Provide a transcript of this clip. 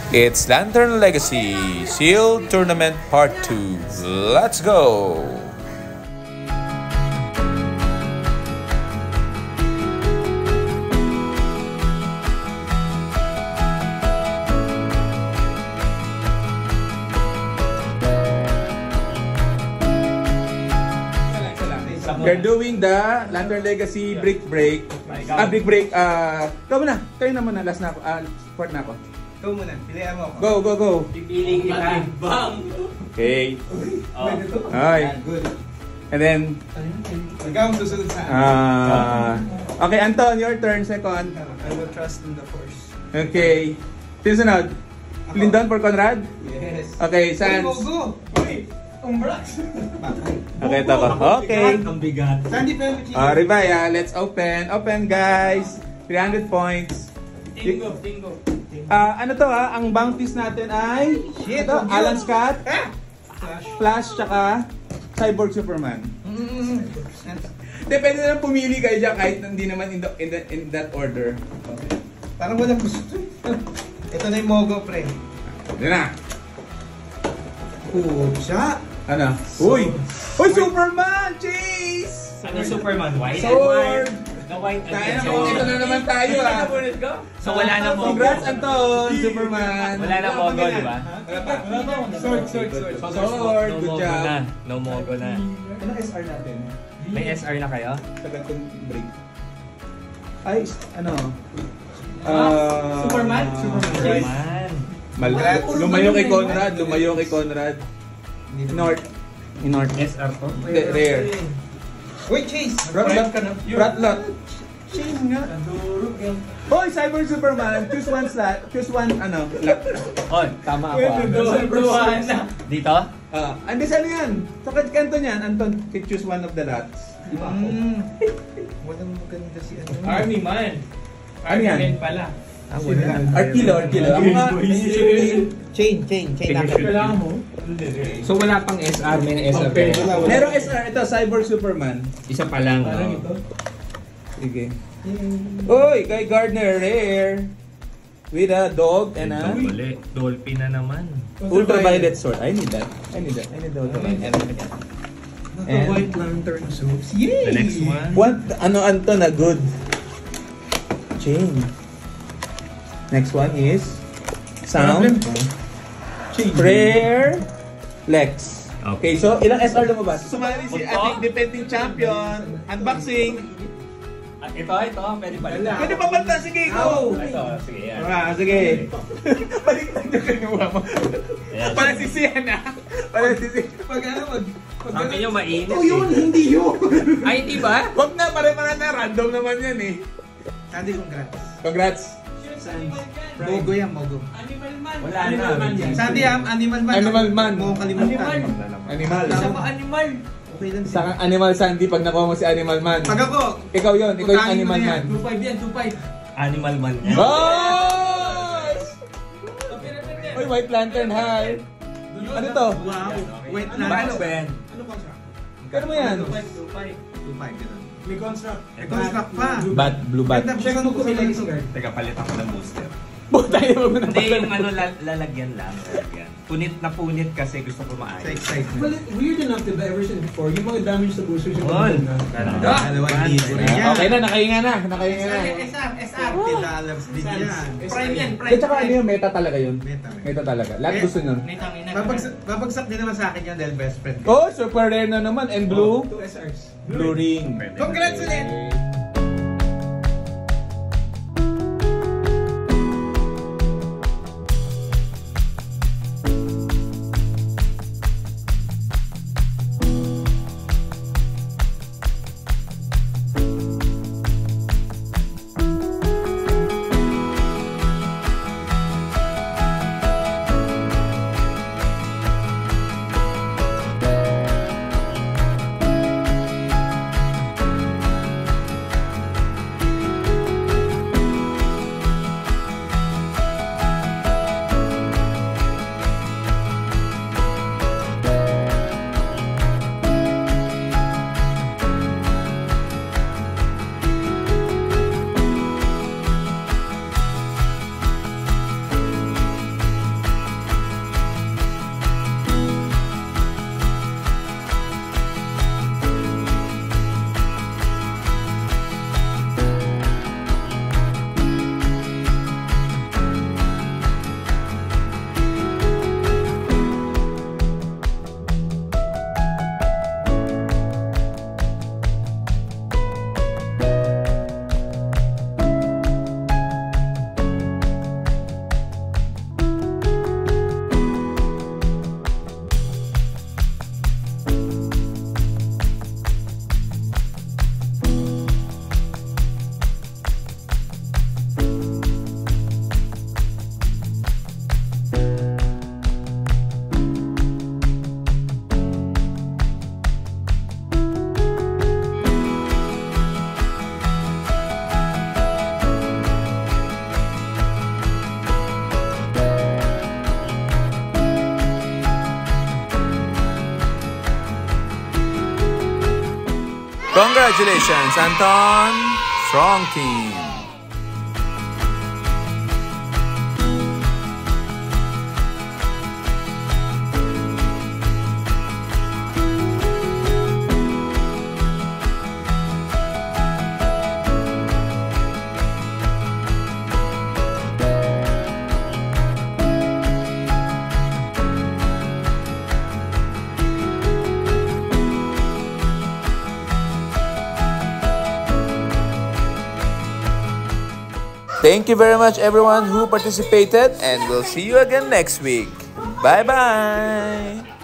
It's Lantern Legacy Seal Tournament Part 2. Let's go! They're doing the Lantern Legacy Brick Break. Brick Break. Ikaw muna. Kayo na muna. Last na ako. Support na ako. Ikaw muna. Pilihan mo ako. Go. Pipili kita. Bang! Okay. Oh. Ay. Good. And then, Ikaw ang susunod sa okay, Anton, your turn. Second. I will trust in the force. Okay. Sinunod. Lindon for Conrad? Yes. Okay, Sans. Go! Uy! Umbrax! Okay, ito ko. Okay. Ang bigat. Sandy Pelvic. Ribaya, let's open. Open, guys. 300 points. Tingo. Ano to ang bounties natin ay Shit, ito, Alan Scott, Flash. tsaka Cyborg Superman. Depende na lang pumili kayo dyan kahit hindi naman in that order. Parang walang gusto. Ito na yung Mogo, pre. Yan na. Siya. Ano? Uy, Superman! Chase! Ano Superman? White? Sword! The white and Kaya red. naman, ito na naman tayo So wala na mo. Congrats, Anton! Superman! Wala na mogo, di ba? Wala pa. Sword. Sword! Good job! No mogo na. Ano SR natin? May SR na kayo? Sa gantong break. Ay, ano? Superman? Superman. Lumayo kay Conrad. North. SR to? Rare. Uy, Chase! Bratlot. Chase nga. Hoy, Cyber Superman. Choose one slot. Choose one, lot. On, tama ako. Dito? Hindi saan yan? Sa kanto niyan, Anton, choose one of the lots. Walang maganda si ano. Army man. Ano yan? Man pala. Kilo. Ako nga, Chain natin. Kailangan mo? So wala pang SR, may SR. merong SR. Ito, Cyber Superman. Isa pa lang. Sige. Uy, kay Gardner, rare. With a dog and a Dolphin na naman. ultraviolet sword. I need that. I need the ultraviolet. The White Lantern suits. The next one. What? Anton, a good chain. Next one is Sound. Rare. Lex. Okay, so ilang SR lumabas? Sumali si ating defending champion. Unboxing. Ito, pwede pala. Pwede pa banta, sige, go! Ito, sige yan. Sige. Balik na yung kinuha mo. Palasisihan na. Palasisihan. Sabi nyo mainit Hindi yun. Ay, di ba? Wag na, pare-pare na. Random naman yan eh. Sandy, congrats. Congrats. Mogo yan, Mogo. Wala na. Sandy, Animal Man. Animal Man. Mo kalimutan. Animal. Isa pa animal. Okay lang Sa Animal Sandy, pag nakuha mo si Animal Man. Pag ako, Ikaw yun, ikaw yung Animal Man. 2.5 yan, 2.5. Animal man. Boys! Uy, White Lantern, hi. Ano to? wow. Wait lang. Paano ba yan? Kano mo yan? 2.5 ganun. May construct. Construct pa. Blue bat. Check mo kung ilan ito. Teka, palit ako ng booster. Puta yun mo na Hindi, yung lalagyan lang. Punit na punit kasi gusto ko Sa maayos. excitement. Well, weird enough diba ever since before, yung mga damage sa boosters yung All. Dalawang libo rin yan. Okay na, nakahinga na. SR. $50 din yan. Prime yan, At saka ano yun, meta talaga yun. Meta. Meta talaga. Lahat gusto nun. Babagsak din naman sa akin yan dahil best friend. Oh, super rare na naman. And blue? 2 SRs. Blue ring. Congrats ulit! Congratulations, Anton. Strong team. Thank you very much everyone who participated, and we'll see you again next week. Bye-bye!